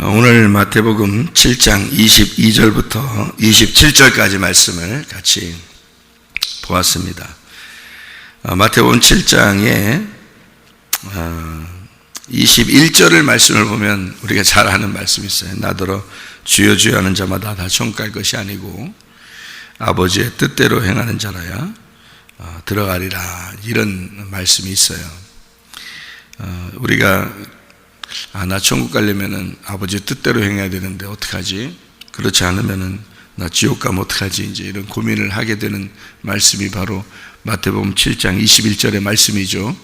오늘 마태복음 7장 22절부터 27절까지 말씀을 같이 보았습니다. 마태복음 7장에 21절을 말씀을 보면 우리가 잘 아는 말씀이 있어요. 나더러 주여 주여 하는 자마다 다 천국 갈 것이 아니고 아버지의 뜻대로 행하는 자라야 들어가리라, 이런 말씀이 있어요. 우리가 나 천국 가려면은 아버지 뜻대로 행해야 되는데 어떡하지? 그렇지 않으면은 나 지옥 가면 어떡하지? 이제 이런 고민을 하게 되는 말씀이 바로 마태복음 7장 21절의 말씀이죠.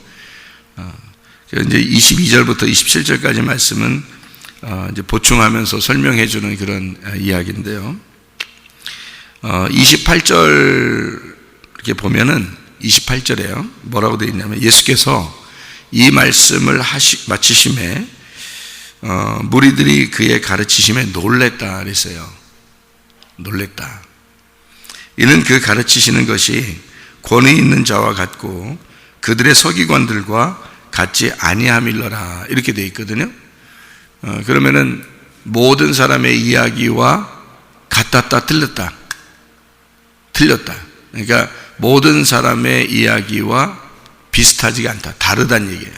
이제 22절부터 27절까지 말씀은 이제 보충하면서 설명해 주는 그런 이야기인데요. 28절 이렇게 보면은 28절에요. 뭐라고 되어 있냐면 예수께서 이 말씀을 마치심에 무리들이 그의 가르치심에 놀랬다 그랬어요. 놀랬다. 이는 그 가르치시는 것이 권위 있는 자와 같고 그들의 서기관들과 같지 아니함일러라, 이렇게 되어 있거든요. 그러면은 모든 사람의 이야기와 같았다, 틀렸다. 그러니까 모든 사람의 이야기와 비슷하지가 않다, 다르다는 얘기예요.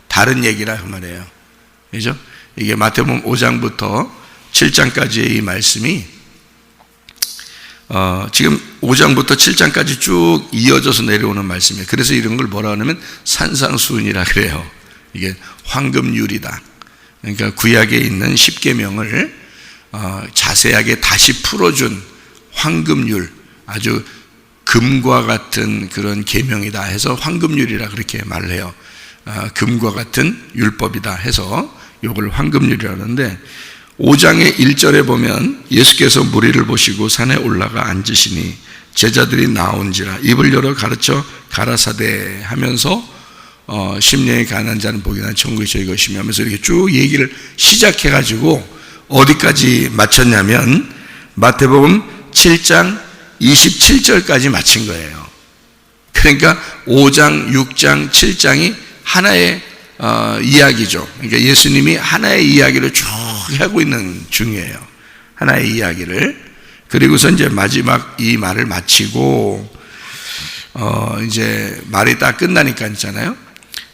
다른 얘기라 그 말이에요. 그죠? 이게 마태복음 5장부터 7장까지의 이 말씀이 지금 5장부터 7장까지 쭉 이어져서 내려오는 말씀이에요. 그래서 이런 걸 뭐라 하냐면 산상수훈이라 그래요. 이게 황금률이다. 그러니까 구약에 있는 십계명을 자세하게 다시 풀어준 황금률, 아주 금과 같은 그런 계명이다 해서 황금률이라 그렇게 말을 해요. 금과 같은 율법이다 해서 이걸 황금률이라 하는데, 5장의 1절에 보면 예수께서 무리를 보시고 산에 올라가 앉으시니 제자들이 나온지라 입을 열어 가르쳐 가라사대 하면서 심령이 가난한 자는 복이 천국이 저희 것이며 하면서 이렇게 쭉 얘기를 시작해가지고 어디까지 마쳤냐면 마태복음 7장 27절까지 마친 거예요. 그러니까 5장, 6장, 7장이 하나의 이야기죠. 그러니까 예수님이 하나의 이야기를 쭉 하고 있는 중이에요. 하나의 이야기를. 그리고서 이제 마지막 이 말을 마치고 이제 말이 딱 끝나니까 있잖아요.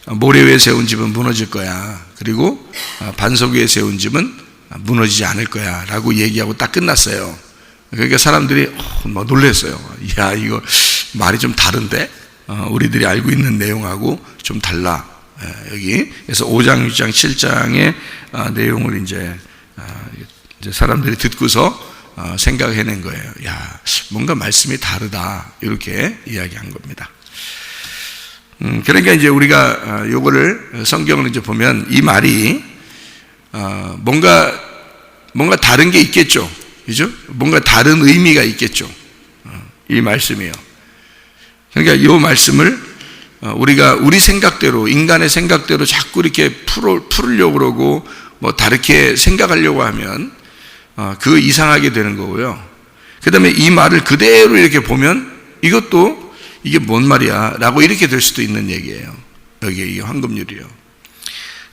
모래 위에 세운 집은 무너질 거야. 그리고 반석 위에 세운 집은 무너지지 않을 거야 라고 얘기하고 딱 끝났어요. 그러니까 사람들이 막 놀랐어요. 야, 이거 말이 좀 다른데? 우리들이 알고 있는 내용하고 좀 달라. 여기. 그래서 5장, 6장, 7장의 내용을 이제 사람들이 듣고서 생각해낸 거예요. 야, 뭔가 말씀이 다르다. 이렇게 이야기한 겁니다. 그러니까 이제 우리가 요거를 성경을 이제 보면 이 말이 뭔가 다른 게 있겠죠. 그죠? 뭔가 다른 의미가 있겠죠. 이 말씀이요. 그러니까 이 말씀을 우리가 우리 생각대로, 인간의 생각대로 자꾸 이렇게 풀으려고 그러고 뭐 다르게 생각하려고 하면 그거 이상하게 되는 거고요. 그 다음에 이 말을 그대로 이렇게 보면 이것도 이게 뭔 말이야 라고 이렇게 될 수도 있는 얘기예요. 여기 이게 황금률이요.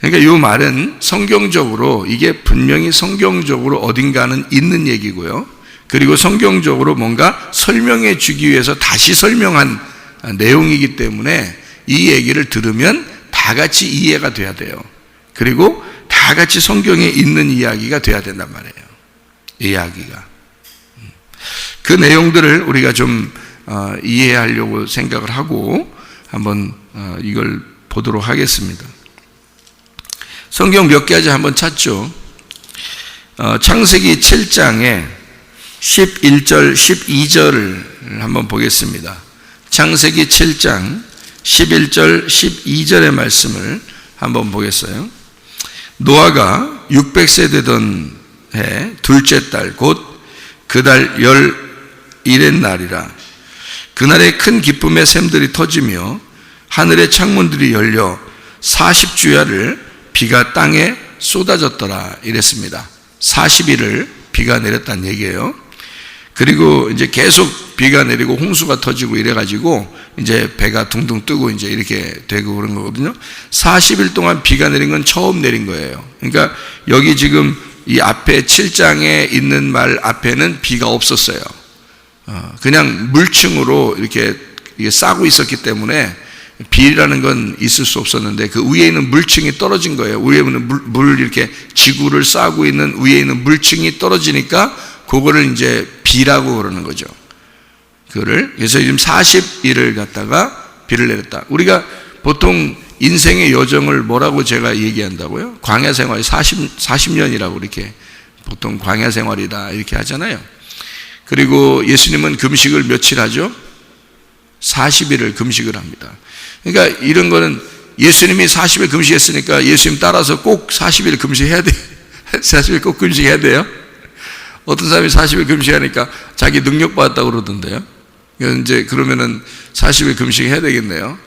그러니까 이 말은 성경적으로, 이게 분명히 성경적으로 어딘가는 있는 얘기고요. 그리고 성경적으로 뭔가 설명해 주기 위해서 다시 설명한 내용이기 때문에 이 얘기를 들으면 다 같이 이해가 돼야 돼요. 그리고 다 같이 성경에 있는 이야기가 돼야 된단 말이에요. 이야기가. 그 내용들을 우리가 좀 이해하려고 생각을 하고 한번 이걸 보도록 하겠습니다. 성경 몇 가지 한번 찾죠. 창세기 7장에 11절, 12절을 한번 보겠습니다. 창세기 7장 11절, 12절의 말씀을 한번 보겠어요. 노아가 600세 되던 해 둘째 달, 곧 그 달 11의 날이라. 그날에 큰 기쁨의 샘들이 터지며 하늘의 창문들이 열려 40주야를 비가 땅에 쏟아졌더라, 이랬습니다. 40일을 비가 내렸다는 얘기예요. 그리고 이제 계속 비가 내리고 홍수가 터지고 이래가지고 이제 배가 둥둥 뜨고 이제 이렇게 되고 그런 거거든요. 40일 동안 비가 내린 건 처음 내린 거예요. 그러니까 여기 지금 이 앞에 7장에 있는 말 앞에는 비가 없었어요. 그냥 물층으로 이렇게 싸고 있었기 때문에 비라는 건 있을 수 없었는데 그 위에 있는 물층이 떨어진 거예요. 위에 있는 물 이렇게 지구를 싸고 있는 위에 있는 물층이 떨어지니까 그거를 이제 비라고 그러는 거죠. 그래서 지금 40일을 갖다가 비를 내렸다. 우리가 보통 인생의 여정을 뭐라고 제가 얘기한다고요? 광야 생활 40년이라고 이렇게 보통 광야 생활이다 이렇게 하잖아요. 그리고 예수님은 금식을 며칠 하죠? 40일을 금식을 합니다. 그러니까 이런 거는 예수님이 40일 금식했으니까 예수님 따라서 꼭 40일 금식해야 돼. 40일 꼭 금식해야 돼요. 어떤 사람이 40일 금식하니까 자기 능력 받았다고 그러던데요. 이제 그러면은 40일 금식해야 되겠네요.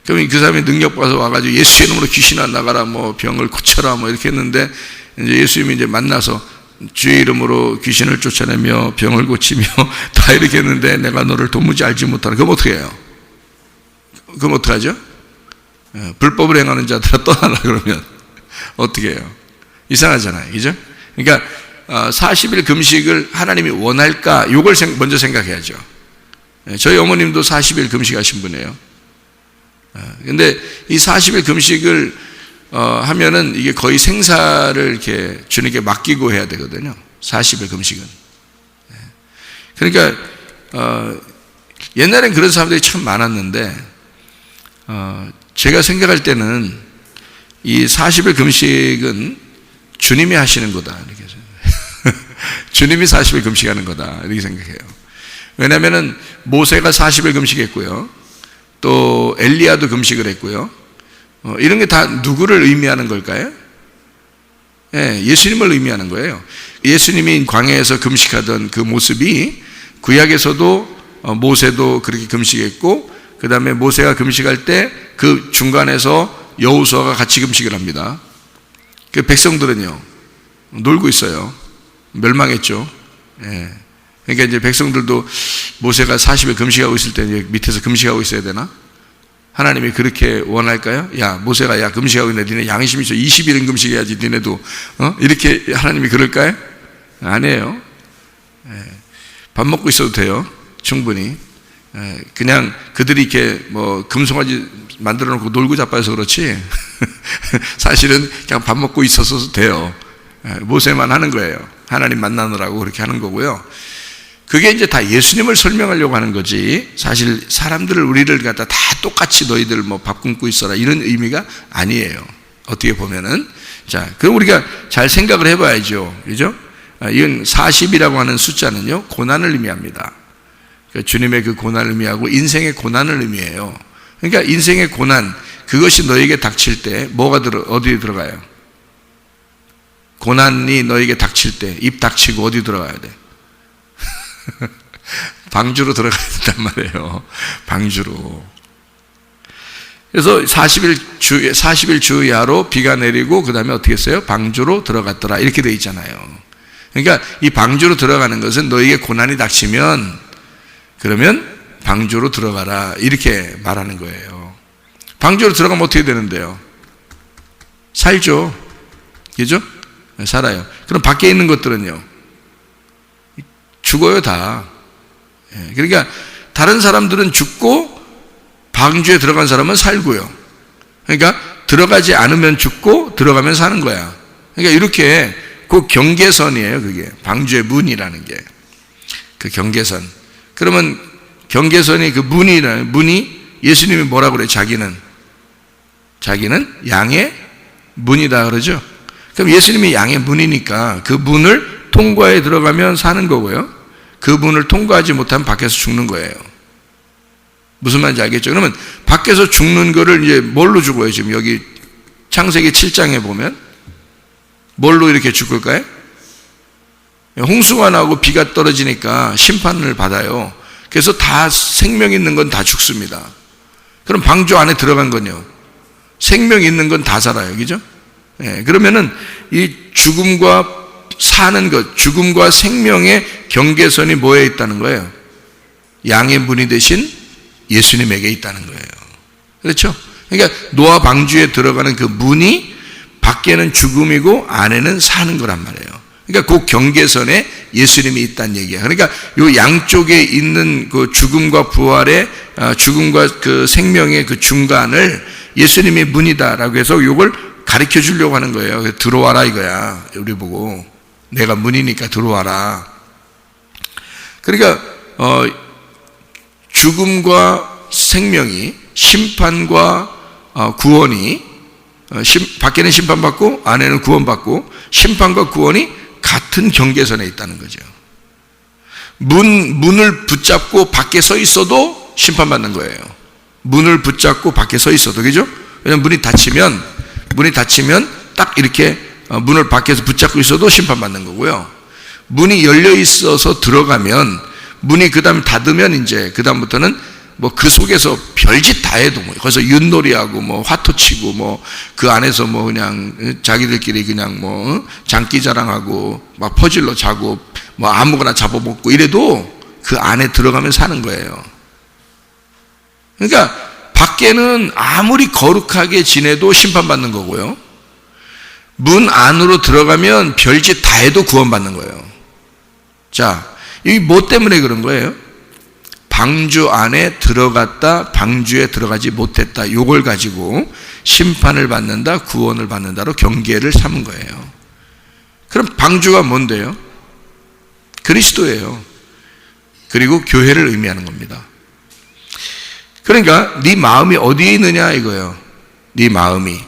그러면 그 사람이 능력 받아서 와가지고 예수의 이름으로 귀신아 나가라, 뭐 병을 고쳐라, 뭐 이렇게 했는데 이제 예수님이 이제 만나서 주의 이름으로 귀신을 쫓아내며 병을 고치며 다 이렇게 했는데 내가 너를 도무지 알지 못하는. 그럼 어떻게 해요? 그럼 어떻게 하죠? 불법을 행하는 자들아 떠나라 그러면 어떻게 해요? 이상하잖아요. 그죠? 그러니까 40일 금식을 하나님이 원할까? 이걸 먼저 생각해야죠. 저희 어머님도 40일 금식하신 분이에요. 근데 이 40일 금식을 하면은 이게 거의 생사를 이렇게 주님께 맡기고 해야 되거든요. 40일 금식은. 그러니까 옛날엔 그런 사람들이 참 많았는데 제가 생각할 때는 이 40일 금식은 주님이 하시는 거다 이렇게 주님이 40일 금식하는 거다 이렇게 생각해요. 왜냐하면은 모세가 40일 금식했고요, 또 엘리야도 금식을 했고요. 이런 게 다 누구를 의미하는 걸까요? 예수님을 의미하는 거예요. 예수님이 광야에서 금식하던 그 모습이 구약에서도 모세도 그렇게 금식했고, 그 다음에 모세가 금식할 때 그 중간에서 여호수아가 같이 금식을 합니다. 그 백성들은요 놀고 있어요. 멸망했죠. 그러니까 이제 백성들도 모세가 40일 금식하고 있을 때 이제 밑에서 금식하고 있어야 되나? 하나님이 그렇게 원할까요? 야, 모세가 야 금식하고 있는데 니네 양심이 있어. 20일은 금식해야지 니네도 이렇게 하나님이 그럴까요? 아니에요. 밥 먹고 있어도 돼요. 충분히. 그냥 그들이 이렇게 뭐 금송아지 만들어 놓고 놀고 자빠져서 그렇지 사실은 그냥 밥 먹고 있어서 돼요. 모세만 하는 거예요. 하나님 만나느라고 그렇게 하는 거고요. 그게 이제 다 예수님을 설명하려고 하는 거지, 사실 사람들을, 우리를 갖다 다 똑같이 너희들 뭐 밥 굶고 있어라 이런 의미가 아니에요. 어떻게 보면은. 자, 그럼 우리가 잘 생각을 해봐야죠. 그죠? 이건 40이라고 하는 숫자는요 고난을 의미합니다. 그러니까 주님의 그 고난을 의미하고 인생의 고난을 의미해요. 그러니까 인생의 고난, 그것이 너에게 닥칠 때 뭐가 어디에 들어가요? 고난이 너에게 닥칠 때 입 닥치고 어디 들어가야 돼? 방주로 들어가야 된단 말이에요. 방주로. 그래서 40일 주야로 비가 내리고 그 다음에 어떻게 했어요? 방주로 들어갔더라 이렇게 돼 있잖아요. 그러니까 이 방주로 들어가는 것은 너에게 고난이 닥치면 그러면 방주로 들어가라 이렇게 말하는 거예요. 방주로 들어가면 어떻게 되는데요? 살죠. 그죠? 살아요. 그럼 밖에 있는 것들은요 죽어요 다. 그러니까 다른 사람들은 죽고 방주에 들어간 사람은 살고요. 그러니까 들어가지 않으면 죽고 들어가면 사는 거야. 그러니까 이렇게 그 경계선이에요. 그게 방주의 문이라는 게 그 경계선. 그러면 경계선이 그 문이 예수님이 뭐라고 그래요? 자기는 양의 문이다 그러죠. 그럼 예수님이 양의 문이니까 그 문을 통과해 들어가면 사는 거고요, 그 문을 통과하지 못하면 밖에서 죽는 거예요. 무슨 말인지 알겠죠? 그러면 밖에서 죽는 거를 이제 뭘로 죽어요? 지금 여기 창세기 7장에 보면 뭘로 이렇게 죽을까요? 홍수가 나고 비가 떨어지니까 심판을 받아요. 그래서 다 생명 있는 건 다 죽습니다. 그럼 방주 안에 들어간 건요 생명 있는 건 다 살아요. 그죠? 그러면은 이 죽음과 사는 것, 죽음과 생명의 경계선이 뭐에 있다는 거예요? 양의 문이 되신 예수님에게 있다는 거예요. 그렇죠? 그러니까 노아 방주에 들어가는 그 문이 밖에는 죽음이고 안에는 사는 거란 말이에요. 그러니까 그 경계선에 예수님이 있다는 얘기야. 그러니까 요 양쪽에 있는 그 죽음과 부활의 죽음과 그 생명의 그 중간을 예수님이 문이다라고 해서 요걸 가르쳐 주려고 하는 거예요. 들어와라 이거야. 우리 보고 내가 문이니까 들어와라. 그러니까 죽음과 생명이, 심판과 구원이, 밖에는 심판받고 안에는 구원받고, 심판과 구원이 같은 경계선에 있다는 거죠. 문을 붙잡고 밖에 서 있어도 심판받는 거예요. 문을 붙잡고 밖에 서 있어도, 그죠? 왜냐면 문이 닫히면 딱 이렇게 문을 밖에서 붙잡고 있어도 심판받는 거고요. 문이 열려 있어서 들어가면, 문이 그 다음에 닫으면 이제 그 다음부터는 뭐 그 속에서 별짓 다 해도 뭐 거기서 윷놀이하고 뭐 화토 치고 뭐 그 안에서 뭐 그냥 자기들끼리 그냥 뭐 장기 자랑하고 막 퍼즐로 자고 뭐 아무거나 잡아먹고 이래도 그 안에 들어가면 사는 거예요. 그러니까 밖에는 아무리 거룩하게 지내도 심판받는 거고요. 문 안으로 들어가면 별짓 다 해도 구원받는 거예요. 자, 이게 뭐 때문에 그런 거예요? 방주 안에 들어갔다, 방주에 들어가지 못했다. 요걸 가지고 심판을 받는다, 구원을 받는다로 경계를 삼은 거예요. 그럼 방주가 뭔데요? 그리스도예요. 그리고 교회를 의미하는 겁니다. 그러니까 네 마음이 어디에 있느냐 이거예요. 네 마음이.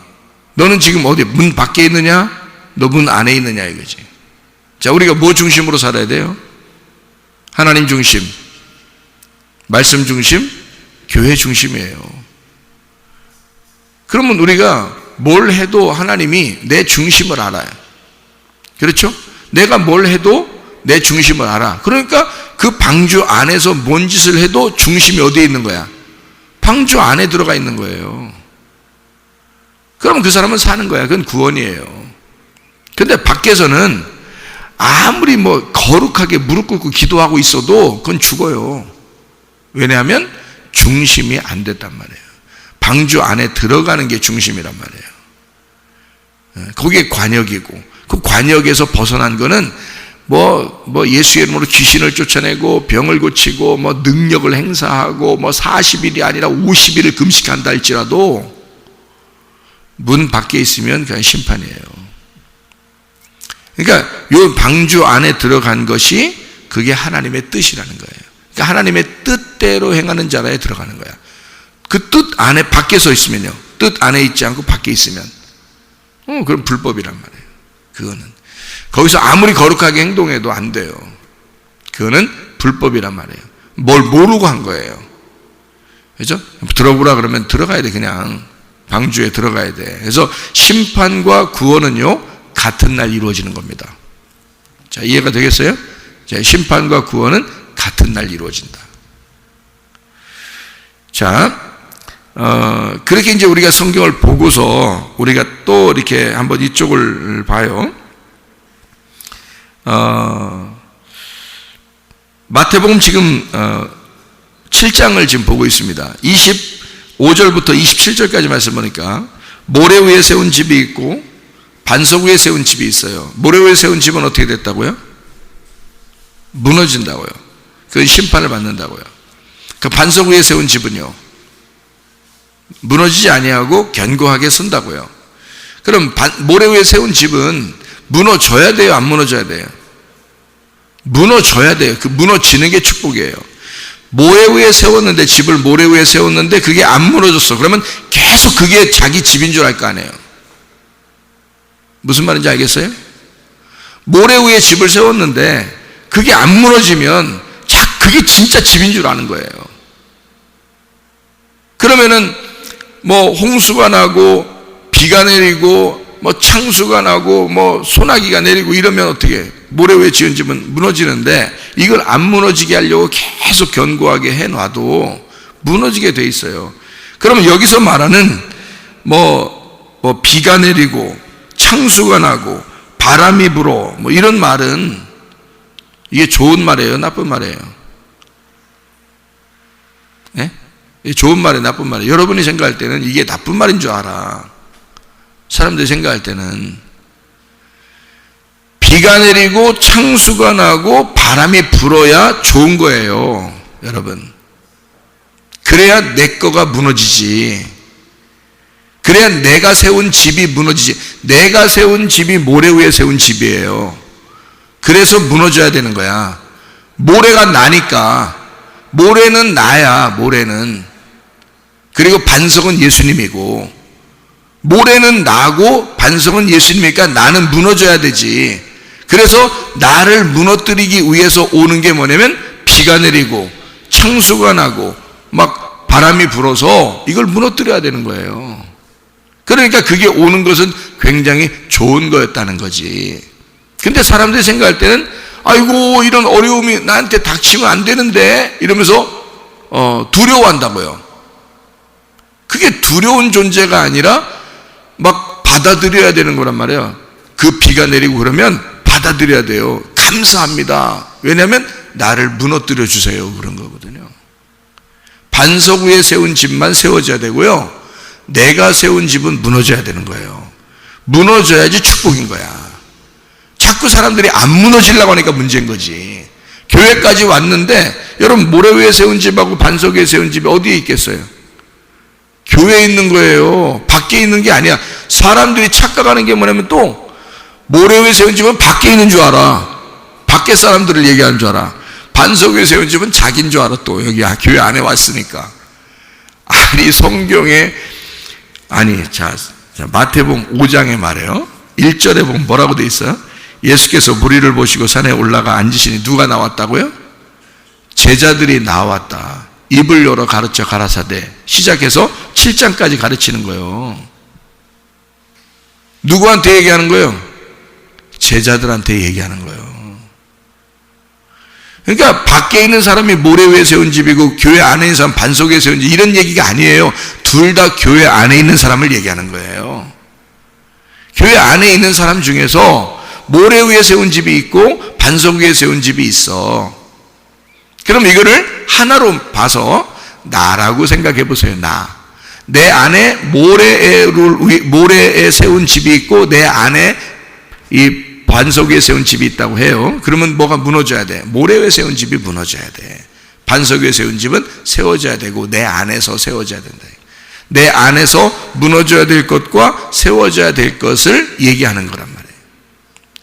너는 지금 어디, 문 밖에 있느냐? 너 문 안에 있느냐 이거지. 자, 우리가 뭐 중심으로 살아야 돼요? 하나님 중심, 말씀 중심, 교회 중심이에요. 그러면 우리가 뭘 해도 하나님이 내 중심을 알아요. 그렇죠? 내가 뭘 해도 내 중심을 알아. 그러니까 그 방주 안에서 뭔 짓을 해도 중심이 어디에 있는 거야? 방주 안에 들어가 있는 거예요. 그러면 그 사람은 사는 거야. 그건 구원이에요. 근데 밖에서는 아무리 뭐 거룩하게 무릎 꿇고 기도하고 있어도 그건 죽어요. 왜냐하면 중심이 안 됐단 말이에요. 방주 안에 들어가는 게 중심이란 말이에요. 그게 관역이고, 그 관역에서 벗어난 거는 뭐 예수의 이름으로 귀신을 쫓아내고 병을 고치고 뭐 능력을 행사하고 뭐 40일이 아니라 50일을 금식한다 할지라도 문 밖에 있으면 그냥 심판이에요. 그러니까 요 방주 안에 들어간 것이 그게 하나님의 뜻이라는 거예요. 그러니까 하나님의 뜻대로 행하는 자라에 들어가는 거야. 그 뜻 안에 밖에 서 있으면요, 뜻 안에 있지 않고 밖에 있으면 그럼 불법이란 말이에요. 그거는 거기서 아무리 거룩하게 행동해도 안 돼요. 그거는 불법이란 말이에요. 뭘 모르고 한 거예요. 그렇죠? 들어보라 그러면 들어가야 돼. 그냥 방주에 들어가야 돼. 그래서 심판과 구원은요 같은 날 이루어지는 겁니다. 자, 이해가 되겠어요? 자, 심판과 구원은 같은 날 이루어진다. 자, 그렇게 이제 우리가 성경을 보고서 우리가 또 이렇게 한번 이쪽을 봐요. 마태복음 지금 7장을 지금 보고 있습니다. 25절부터 27절까지 말씀 보니까 모래 위에 세운 집이 있고 반석 위에 세운 집이 있어요. 모래 위에 세운 집은 어떻게 됐다고요? 무너진다고요. 그건 심판을 받는다고요. 그 반석 위에 세운 집은요 무너지지 아니하고 견고하게 선다고요. 그럼 모래 위에 세운 집은 무너져야 돼요, 안 무너져야 돼요? 무너져야 돼요. 그 무너지는 게 축복이에요. 모래 위에 세웠는데, 집을 모래 위에 세웠는데 그게 안 무너졌어. 그러면 계속 그게 자기 집인 줄 알 거 아니에요. 무슨 말인지 알겠어요? 모래 위에 집을 세웠는데 그게 안 무너지면 그게 진짜 집인 줄 아는 거예요. 그러면은 뭐 홍수가 나고 비가 내리고 뭐 창수가 나고 뭐 소나기가 내리고 이러면 어떻게, 모래 위에 지은 집은 무너지는데 이걸 안 무너지게 하려고 계속 견고하게 해놔도 무너지게 돼 있어요. 그러면 여기서 말하는 뭐 비가 내리고 창수가 나고 바람이 불어 뭐 이런 말은 이게 좋은 말이에요, 나쁜 말이에요? 네? 이게 좋은 말이에요, 나쁜 말이에요? 여러분이 생각할 때는 이게 나쁜 말인 줄 알아. 사람들이 생각할 때는 비가 내리고 창수가 나고 바람이 불어야 좋은 거예요, 여러분. 그래야 내 거가 무너지지. 그래야 내가 세운 집이 무너지지. 내가 세운 집이 모래 위에 세운 집이에요. 그래서 무너져야 되는 거야. 모래가 나니까. 모래는 나야, 모래는. 그리고 반석은 예수님이고, 모래는 나고 반석은 예수님이니까 나는 무너져야 되지. 그래서 나를 무너뜨리기 위해서 오는 게 뭐냐면 비가 내리고 창수가 나고 막 바람이 불어서 이걸 무너뜨려야 되는 거예요. 그러니까 그게 오는 것은 굉장히 좋은 거였다는 거지. 근데 사람들이 생각할 때는 아이고 이런 어려움이 나한테 닥치면 안 되는데 이러면서 두려워한다고요. 그게 두려운 존재가 아니라 막 받아들여야 되는 거란 말이에요. 그 비가 내리고 그러면 받아들여야 돼요. 감사합니다. 왜냐하면 나를 무너뜨려 주세요, 그런 거거든요. 반석 위에 세운 집만 세워져야 되고요, 내가 세운 집은 무너져야 되는 거예요. 무너져야지 축복인 거야. 자꾸 사람들이 안 무너지려고 하니까 문제인 거지. 교회까지 왔는데 여러분, 모래 위에 세운 집하고 반석 위에 세운 집이 어디에 있겠어요? 교회에 있는 거예요. 밖에 있는 게 아니야. 사람들이 착각하는 게 뭐냐면 또 모래 위에 세운 집은 밖에 있는 줄 알아. 밖에 사람들을 얘기하는 줄 알아. 반석 위에 세운 집은 자기인 줄 알아. 또 여기 교회 안에 왔으니까. 아니 성경에 자 마태복음 5장에 말해요. 1절에 보면 뭐라고 돼 있어요? 예수께서 무리를 보시고 산에 올라가 앉으시니 누가 나왔다고요? 제자들이 나왔다. 입을 열어 가르쳐 가라사대. 시작해서 7장까지 가르치는 거예요. 누구한테 얘기하는 거예요? 제자들한테 얘기하는 거예요. 그러니까 밖에 있는 사람이 모래 위에 세운 집이고 교회 안에 있는 사람 반석 위에 세운 집, 이런 얘기가 아니에요. 둘 다 교회 안에 있는 사람을 얘기하는 거예요. 교회 안에 있는 사람 중에서 모래 위에 세운 집이 있고 반석 위에 세운 집이 있어. 그럼 이거를 하나로 봐서 나라고 생각해 보세요. 내 안에 모래에 세운 집이 있고 내 안에 이 반석 위에 세운 집이 있다고 해요. 그러면 뭐가 무너져야 돼? 모래 위에 세운 집이 무너져야 돼. 반석 위에 세운 집은 세워져야 되고 내 안에서 세워져야 된다. 내 안에서 무너져야 될 것과 세워져야 될 것을 얘기하는 거란 말이에요.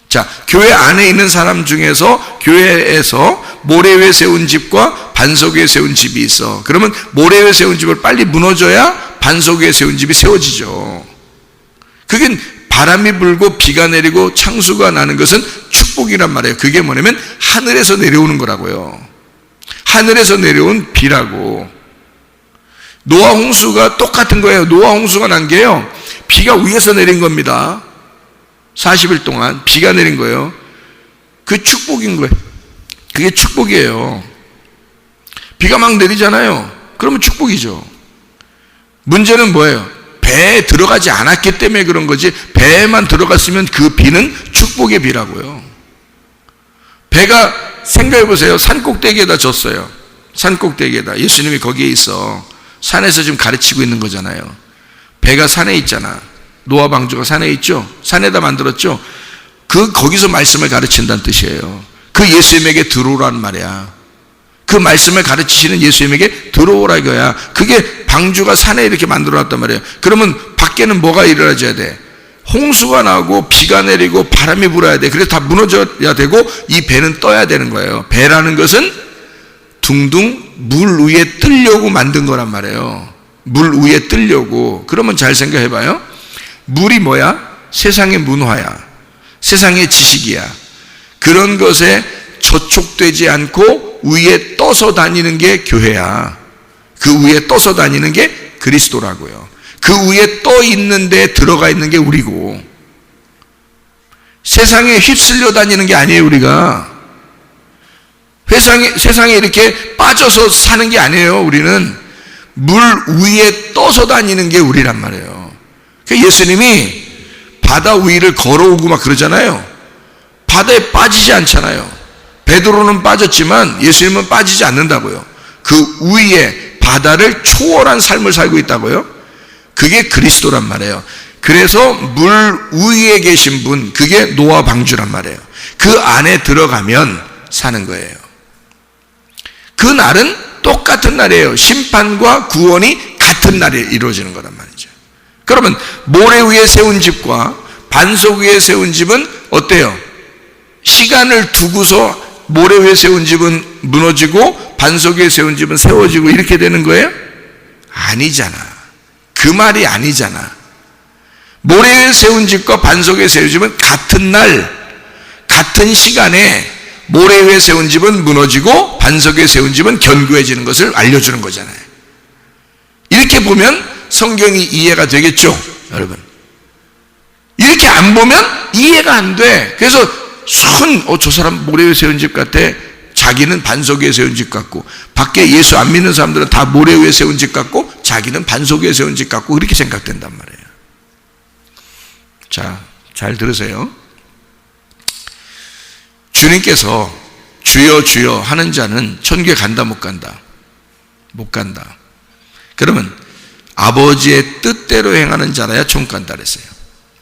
자, 교회 안에 있는 사람 중에서 교회에서 모래 위에 세운 집과 반석 위에 세운 집이 있어. 그러면 모래 위에 세운 집을 빨리 무너져야 반석 위에 세운 집이 세워지죠. 그게 바람이 불고 비가 내리고 창수가 나는 것은 축복이란 말이에요. 그게 뭐냐면 하늘에서 내려오는 거라고요. 하늘에서 내려온 비라고. 노아 홍수가 똑같은 거예요. 노아 홍수가 난 게요, 비가 위에서 내린 겁니다. 40일 동안 비가 내린 거예요. 그게 축복인 거예요. 그게 축복이에요. 비가 막 내리잖아요. 그러면 축복이죠. 문제는 뭐예요? 배에 들어가지 않았기 때문에 그런 거지, 배에만 들어갔으면 그 비는 축복의 비라고요. 배가 생각해 보세요. 산꼭대기에다 졌어요. 산꼭대기에다. 예수님이 거기에 있어. 산에서 지금 가르치고 있는 거잖아요. 배가 산에 있잖아. 노아 방주가 산에 있죠. 산에다 만들었죠. 거기서 말씀을 가르친다는 뜻이에요. 그 예수님에게 들어오라는 말이야. 그 말씀을 가르치시는 예수님에게 들어오라 이거야. 그게 방주가 산에 이렇게 만들어놨단 말이에요. 그러면 밖에는 뭐가 일어나줘야 돼? 홍수가 나고 비가 내리고 바람이 불어야 돼. 그래서 다 무너져야 되고 이 배는 떠야 되는 거예요. 배라는 것은 둥둥 물 위에 뜨려고 만든 거란 말이에요. 물 위에 뜨려고. 그러면 잘 생각해 봐요. 물이 뭐야? 세상의 문화야. 세상의 지식이야. 그런 것에 저촉되지 않고 위에 떠서 다니는 게 교회야. 그 위에 떠서 다니는 게 그리스도라고요. 그 위에 떠 있는 데 들어가 있는 게 우리고, 세상에 휩쓸려 다니는 게 아니에요. 우리가 세상에 이렇게 빠져서 사는 게 아니에요. 우리는 물 위에 떠서 다니는 게 우리란 말이에요. 예수님이 바다 위를 걸어오고 막 그러잖아요. 바다에 빠지지 않잖아요. 베드로는 빠졌지만 예수님은 빠지지 않는다고요. 그 위에 바다를 초월한 삶을 살고 있다고요. 그게 그리스도란 말이에요. 그래서 물 위에 계신 분, 그게 노아 방주란 말이에요. 그 안에 들어가면 사는 거예요. 그 날은 똑같은 날이에요. 심판과 구원이 같은 날에 이루어지는 거란 말이죠. 그러면 모래 위에 세운 집과 반석 위에 세운 집은 어때요? 시간을 두고서 모래 위에 세운 집은 무너지고 반석 위에 세운 집은 세워지고 이렇게 되는 거예요? 아니잖아. 그 말이 아니잖아. 모래 위에 세운 집과 반석 위에 세운 집은 같은 날, 같은 시간에 모래 위에 세운 집은 무너지고 반석 위에 세운 집은 견고해지는 것을 알려주는 거잖아요. 이렇게 보면 성경이 이해가 되겠죠, 여러분? 이렇게 안 보면 이해가 안 돼. 그래서 저 사람 모래 위에 세운 집 같아. 자기는 반석 위에 세운 집 같고, 밖에 예수 안 믿는 사람들은 다 모래 위에 세운 집 같고, 자기는 반석 위에 세운 집 같고, 그렇게 생각된단 말이에요. 자, 잘 들으세요. 주님께서 주여 주여 하는 자는 천국에 간다 못 간다? 못 간다. 그러면 아버지의 뜻대로 행하는 자라야 천국 간다 그랬어요.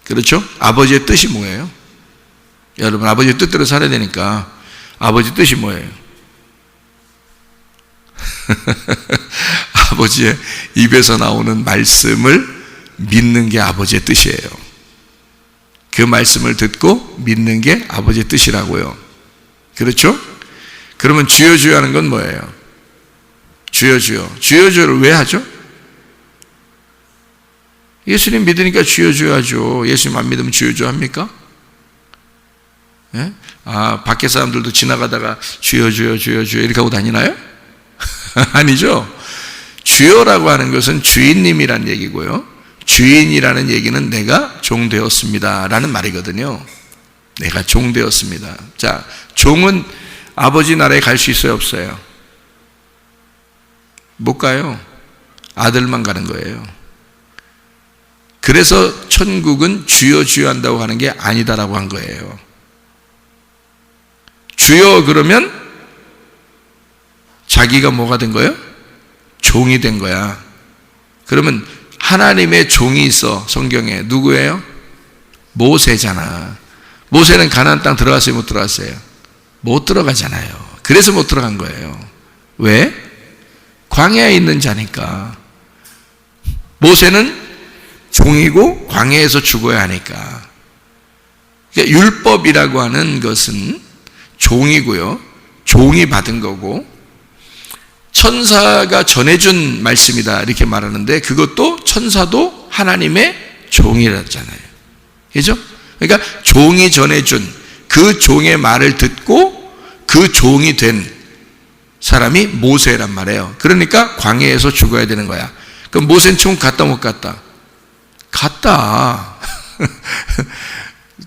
그렇죠? 아버지의 뜻이 뭐예요? 여러분, 아버지의 뜻대로 살아야 되니까 아버지 뜻이 뭐예요? 아버지의 입에서 나오는 말씀을 믿는 게 아버지의 뜻이에요. 그 말씀을 듣고 믿는 게 아버지의 뜻이라고요. 그렇죠? 그러면 주여 주여 하는 건 뭐예요? 주여 주여. 주여 주여를 왜 하죠? 예수님 믿으니까 주여 주여 하죠. 예수님 안 믿으면 주여 주여 합니까? 예? 밖에 사람들도 지나가다가 주여 주여 주여 주여 이렇게 하고 다니나요? 아니죠. 주여라고 하는 것은 주인님이란 얘기고요. 주인이라는 얘기는 내가 종 되었습니다 라는 말이거든요. 내가 종 되었습니다. 자, 종은 아버지 나라에 갈 수 있어요, 없어요? 못 가요. 아들만 가는 거예요. 그래서 천국은 주여 주여 한다고 하는 게 아니다라고 한 거예요. 주여 그러면 자기가 뭐가 된 거예요? 종이 된 거야. 그러면 하나님의 종이 있어. 성경에 누구예요? 모세잖아. 모세는 가나안 땅 들어갔어요, 못 들어갔어요? 못 들어가잖아요. 그래서 못 들어간 거예요. 왜? 광야에 있는 자니까. 모세는 종이고 광야에서 죽어야 하니까. 그러니까 율법이라고 하는 것은 종이고요, 종이 받은 거고, 천사가 전해준 말씀이다 이렇게 말하는데, 그것도 천사도 하나님의 종이라잖아요. 그죠? 그러니까 종이 전해준 그 종의 말을 듣고 그 종이 된 사람이 모세란 말이에요. 그러니까 광야에서 죽어야 되는 거야. 그럼 모세는 천국 갔다 못 갔다? 갔다.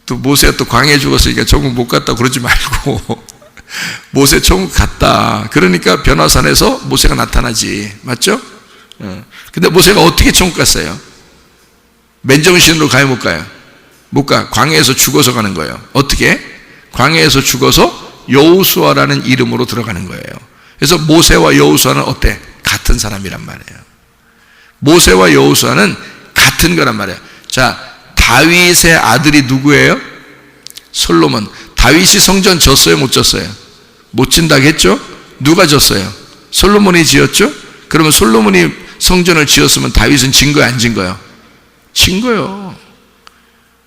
또 모세가 또 광야에 죽었으니까 천국 못 갔다 그러지 말고 모세 천국 갔다. 그러니까 변화산에서 모세가 나타나지. 맞죠? 근데 모세가 어떻게 천국 갔어요? 맨정신으로 가요, 못 가요? 못 가. 광야에서 죽어서 가는 거예요. 어떻게? 광야에서 죽어서 여호수아라는 이름으로 들어가는 거예요. 그래서 모세와 여호수아는 어때? 같은 사람이란 말이에요. 모세와 여호수아는 같은 거란 말이에요. 자, 다윗의 아들이 누구예요? 솔로몬. 다윗이 성전 졌어요, 못 졌어요? 못 진다고 했죠? 누가 졌어요? 솔로몬이 지었죠? 그러면 솔로몬이 성전을 지었으면 다윗은 진 거예요, 안 진 거예요? 진 거예요.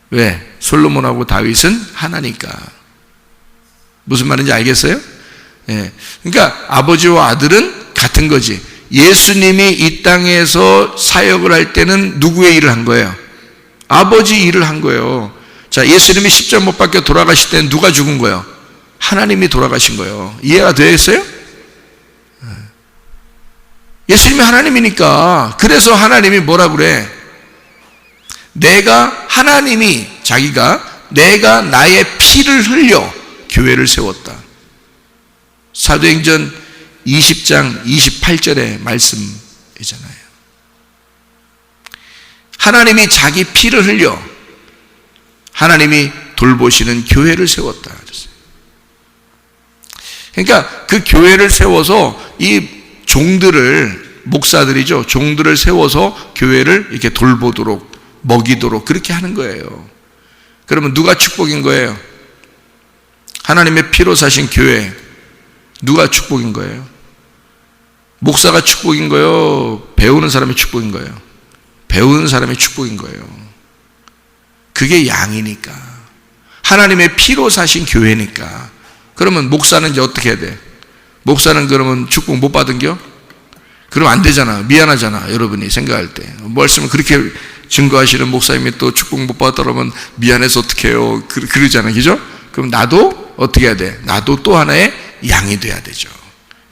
왜? 솔로몬하고 다윗은 하나니까. 무슨 말인지 알겠어요? 예. 그러니까 아버지와 아들은 같은 거지. 예수님이 이 땅에서 사역을 할 때는 누구의 일을 한 거예요? 아버지 일을 한 거예요. 자, 예수님이 십자가 못 박혀 돌아가실 때는 누가 죽은 거예요? 하나님이 돌아가신 거예요. 이해가 되겠어요? 예수님이 하나님이니까. 그래서 하나님이 뭐라 그래? 하나님이 자기가 내가 나의 피를 흘려 교회를 세웠다. 사도행전 20장 28절의 말씀이잖아요. 하나님이 자기 피를 흘려 하나님이 돌보시는 교회를 세웠다. 그러니까 그 교회를 세워서 이 종들을, 목사들이죠, 종들을 세워서 교회를 이렇게 돌보도록, 먹이도록 그렇게 하는 거예요. 그러면 누가 축복인 거예요? 하나님의 피로 사신 교회, 누가 축복인 거예요? 목사가 축복인 거예요? 배우는 사람이 축복인 거예요? 배우는 사람이 축복인 거예요. 그게 양이니까. 하나님의 피로 사신 교회니까. 그러면 목사는 이제 어떻게 해야 돼? 목사는 그러면 축복 못 받은겨? 그러면 안 되잖아. 미안하잖아. 여러분이 생각할 때. 말씀을 그렇게 증거하시는 목사님이 또 축복 못 받았다 그러면 미안해서 어떻게 해요? 그러잖아요. 그죠? 그럼 나도 어떻게 해야 돼? 나도 또 하나의 양이 돼야 되죠.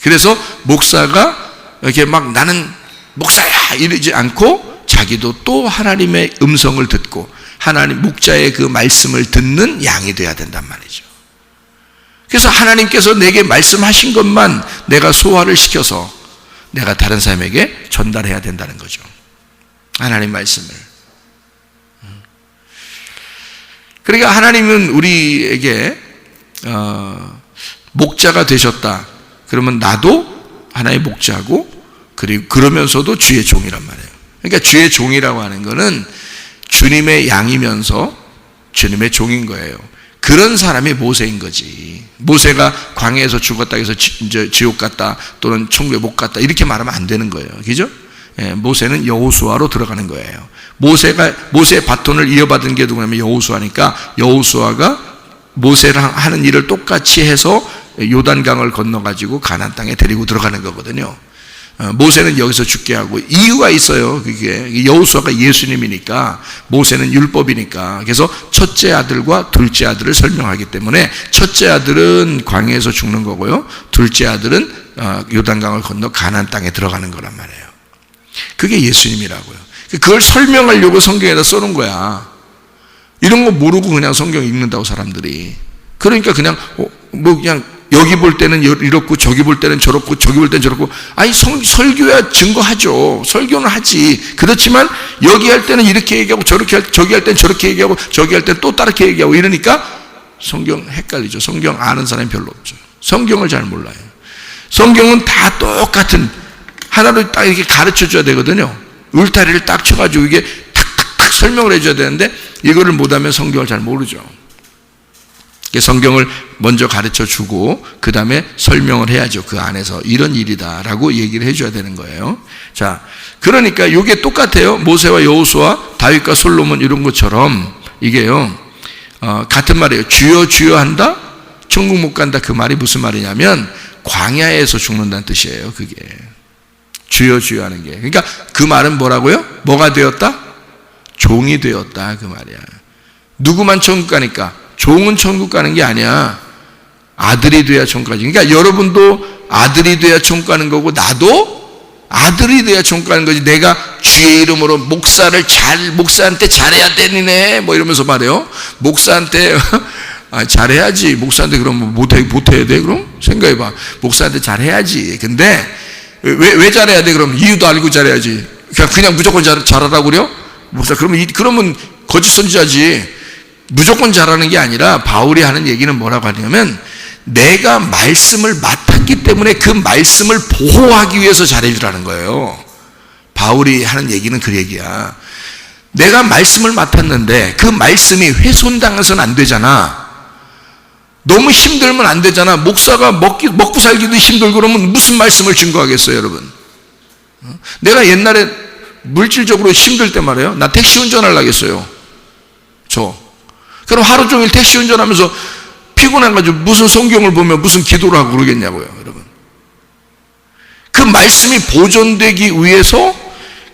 그래서 목사가 이렇게 막 나는 목사야! 이러지 않고 자기도 또 하나님의 음성을 듣고 하나님 목자의 그 말씀을 듣는 양이 돼야 된단 말이죠. 그래서 하나님께서 내게 말씀하신 것만 내가 소화를 시켜서 내가 다른 사람에게 전달해야 된다는 거죠. 하나님 말씀을. 그러니까 하나님은 우리에게 목자가 되셨다. 그러면 나도 하나의 목자고 그리고 그러면서도 주의 종이란 말이에요. 그러니까 주의 종이라고 하는 거는 주님의 양이면서 주님의 종인 거예요. 그런 사람이 모세인 거지. 모세가 광야에서 죽었다 해서 지옥 갔다 또는 천국에 못 갔다 이렇게 말하면 안 되는 거예요. 그죠? 예, 모세는 여호수아로 들어가는 거예요. 모세의 바톤을 이어받은 게 누구냐면 여호수아니까 여호수아가 모세랑 하는 일을 똑같이 해서 요단강을 건너가지고 가나안 땅에 데리고 들어가는 거거든요. 모세는 여기서 죽게 하고 이유가 있어요. 그게 여호수아가 예수님이니까 모세는 율법이니까. 그래서 첫째 아들과 둘째 아들을 설명하기 때문에 첫째 아들은 광야에서 죽는 거고요. 둘째 아들은 요단강을 건너 가나안 땅에 들어가는 거란 말이에요. 그게 예수님이라고요. 그걸 설명하려고 성경에다 써놓은 거야. 이런 거 모르고 그냥 성경 읽는다고 사람들이. 그러니까 그냥 그냥 여기 볼 때는 이렇고 저기 볼 때는 저렇고 저기 볼 때는 저렇고. 아니 설교야 증거하죠. 설교는 하지. 그렇지만 여기 할 때는 이렇게 얘기하고 저기 할 때는 저렇게 얘기하고 저기 할 때는 또 다르게 얘기하고 이러니까 성경 헷갈리죠. 성경 아는 사람이 별로 없죠. 성경을 잘 몰라요. 성경은 다 똑같은 하나로 딱 이렇게 가르쳐 줘야 되거든요. 울타리를 딱 쳐가지고 이게 탁탁탁 설명을 해줘야 되는데 이거를 못하면 성경을 잘 모르죠. 성경을 먼저 가르쳐 주고 그 다음에 설명을 해야죠. 그 안에서 이런 일이다라고 얘기를 해줘야 되는 거예요. 자, 그러니까 이게 똑같아요. 모세와 여호수아, 다윗과 솔로몬 이런 것처럼 이게요 같은 말이에요. 주여 주여 한다 천국 못 간다. 그 말이 무슨 말이냐면 광야에서 죽는다는 뜻이에요. 그게 주여 주여 하는 게. 그러니까 그 말은 뭐라고요? 뭐가 되었다? 종이 되었다 그 말이야. 누구만 천국 가니까? 종은 천국 가는 게 아니야. 아들이 돼야 천국 가지. 그러니까 여러분도 아들이 돼야 천국 가는 거고 나도 아들이 돼야 천국 가는 거지. 내가 주의 이름으로 목사한테 잘해야 되니네 뭐 이러면서 말해요. 목사한테 잘해야지. 목사한테 그럼 못해야 돼? 그럼 생각해봐. 목사한테 잘해야지. 근데 왜 잘해야 돼? 그럼 이유도 알고 잘해야지. 그냥 무조건 잘하라고 그래요? 목사 그러면 거짓 선지자지. 무조건 잘하는 게 아니라 바울이 하는 얘기는 뭐라고 하냐면 내가 말씀을 맡았기 때문에 그 말씀을 보호하기 위해서 잘해주라는 거예요. 바울이 하는 얘기는 그 얘기야. 내가 말씀을 맡았는데 그 말씀이 훼손당해서는 안 되잖아. 너무 힘들면 안 되잖아. 목사가 먹고 살기도 힘들고 그러면 무슨 말씀을 증거하겠어요, 여러분? 내가 옛날에 물질적으로 힘들 때 말이에요. 나 택시 운전하려고 했어요. 그럼 하루 종일 택시 운전하면서 피곤해가지고 무슨 성경을 보면 무슨 기도를 하고 그러겠냐고요, 여러분. 그 말씀이 보존되기 위해서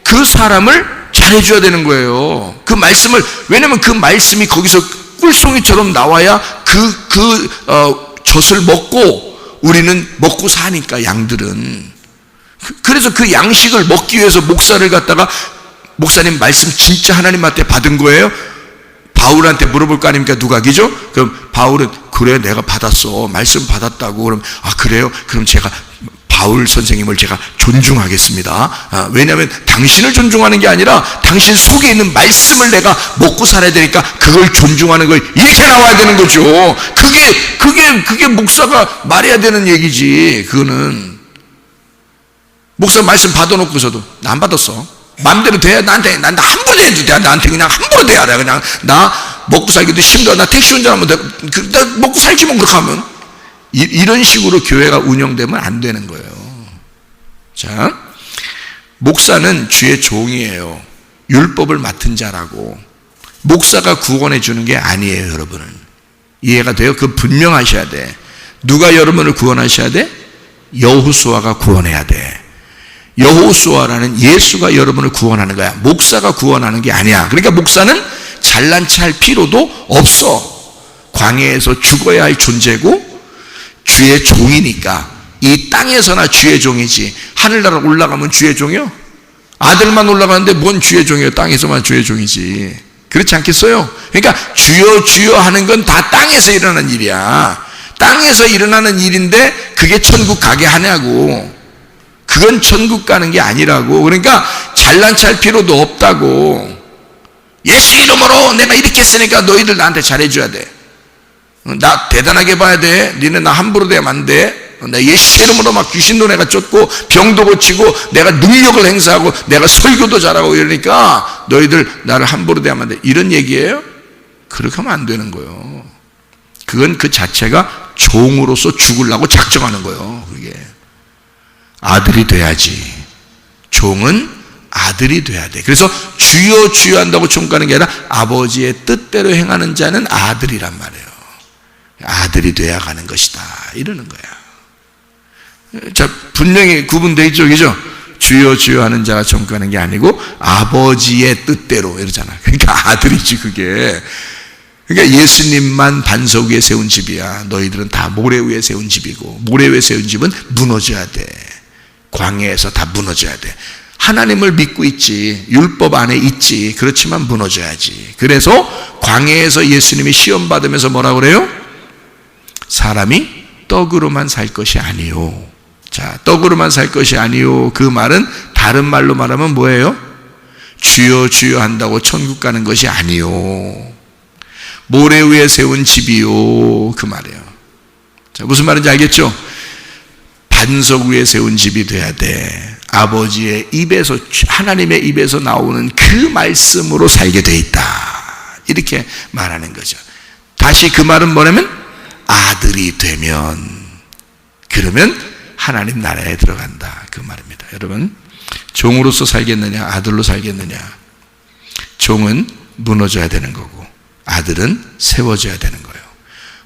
그 사람을 잘해줘야 되는 거예요. 그 말씀을, 왜냐면 그 말씀이 거기서 꿀송이처럼 나와야 젖을 먹고 우리는 먹고 사니까, 양들은. 그래서 그 양식을 먹기 위해서 목사를 갖다가 목사님 말씀 진짜 하나님한테 받은 거예요? 바울한테 물어볼 거 아닙니까? 누가 기죠? 그럼 바울은 그래 내가 받았어. 말씀 받았다고. 그럼 그래요? 그럼 제가 바울 선생님을 제가 존중하겠습니다. 왜냐하면 당신을 존중하는 게 아니라 당신 속에 있는 말씀을 내가 먹고 살아야 되니까 그걸 존중하는 거 이렇게 나와야 되는 거죠. 그게 목사가 말해야 되는 얘기지. 그거는 목사 말씀 받아놓고서도 나 안 받았어. 마음대로 돼야 나한테 함부로 해도 돼. 나한테 그냥 함부로 돼야 돼. 그냥 나 먹고 살기도 힘들어. 나 택시 운전하면 나 먹고 살지 뭐 그렇게 하면. 이런 식으로 교회가 운영되면 안 되는 거예요. 자, 목사는 주의 종이에요. 율법을 맡은 자라고. 목사가 구원해 주는 게 아니에요, 여러분은. 이해가 돼요? 그거 분명하셔야 돼. 누가 여러분을 구원하셔야 돼? 여호수아가 구원해야 돼. 여호수아라는 예수가 여러분을 구원하는 거야. 목사가 구원하는 게 아니야. 그러니까 목사는 잘난 체 할 필요도 없어. 광야에서 죽어야 할 존재고 주의 종이니까. 이 땅에서나 주의 종이지. 하늘나라 올라가면 주의 종이요? 아들만 올라가는데 뭔 주의 종이에요? 땅에서만 주의 종이지. 그렇지 않겠어요? 그러니까 주여 주여 하는 건 다 땅에서 일어나는 일이야. 땅에서 일어나는 일인데 그게 천국 가게 하냐고. 그건 천국 가는 게 아니라고. 그러니까 잘난 체 할 필요도 없다고. 예수 이름으로 내가 이렇게 했으니까 너희들 나한테 잘해줘야 돼. 나 대단하게 봐야 돼. 니네 나 함부로 대하면 안 돼. 나 예수 이름으로 막 귀신도 내가 쫓고 병도 고치고 내가 능력을 행사하고 내가 설교도 잘하고 이러니까 너희들 나를 함부로 대하면 안 돼. 이런 얘기예요? 그렇게 하면 안 되는 거예요. 그건 그 자체가 종으로서 죽으려고 작정하는 거예요. 그게 아들이 돼야지. 종은 아들이 돼야 돼. 그래서 주여 주여 한다고 종 가는 게 아니라 아버지의 뜻대로 행하는 자는 아들이란 말이에요. 아들이 돼야 가는 것이다 이러는 거야. 자, 분명히 구분되어 있죠, 그죠? 주여 주여 하는 자가 종 가는 게 아니고 아버지의 뜻대로 이러잖아. 그러니까 아들이지 그게. 그러니까 예수님만 반석 위에 세운 집이야. 너희들은 다 모래 위에 세운 집이고, 모래 위에 세운 집은 무너져야 돼. 광야에서 다 무너져야 돼. 하나님을 믿고 있지, 율법 안에 있지. 그렇지만 무너져야지. 그래서 광야에서 예수님이 시험 받으면서 뭐라고 그래요? 사람이 떡으로만 살 것이 아니요. 자, 떡으로만 살 것이 아니요. 그 말은 다른 말로 말하면 뭐예요? 주여 주여 한다고 천국 가는 것이 아니요. 모래 위에 세운 집이요. 그 말이에요. 자, 무슨 말인지 알겠죠? 반석 위에 세운 집이 돼야 돼. 아버지의 입에서, 하나님의 입에서 나오는 그 말씀으로 살게 돼 있다. 이렇게 말하는 거죠. 다시 그 말은 뭐냐면 아들이 되면, 그러면 하나님 나라에 들어간다. 그 말입니다. 여러분, 종으로서 살겠느냐, 아들로 살겠느냐. 종은 무너져야 되는 거고, 아들은 세워져야 되는 거예요.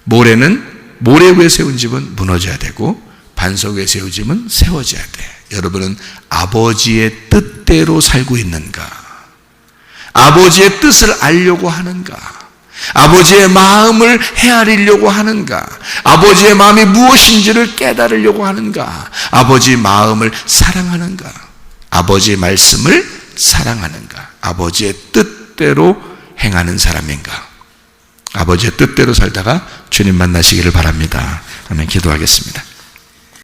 모래 위에 세운 집은 무너져야 되고, 반석 위에 세운 집은 세워져야 돼. 여러분은 아버지의 뜻대로 살고 있는가? 아버지의 뜻을 알려고 하는가? 아버지의 마음을 헤아리려고 하는가? 아버지의 마음이 무엇인지를 깨달으려고 하는가? 아버지의 마음을 사랑하는가? 아버지의 말씀을 사랑하는가? 아버지의 뜻대로 행하는 사람인가? 아버지의 뜻대로 살다가 주님 만나시기를 바랍니다. 아멘. 기도하겠습니다.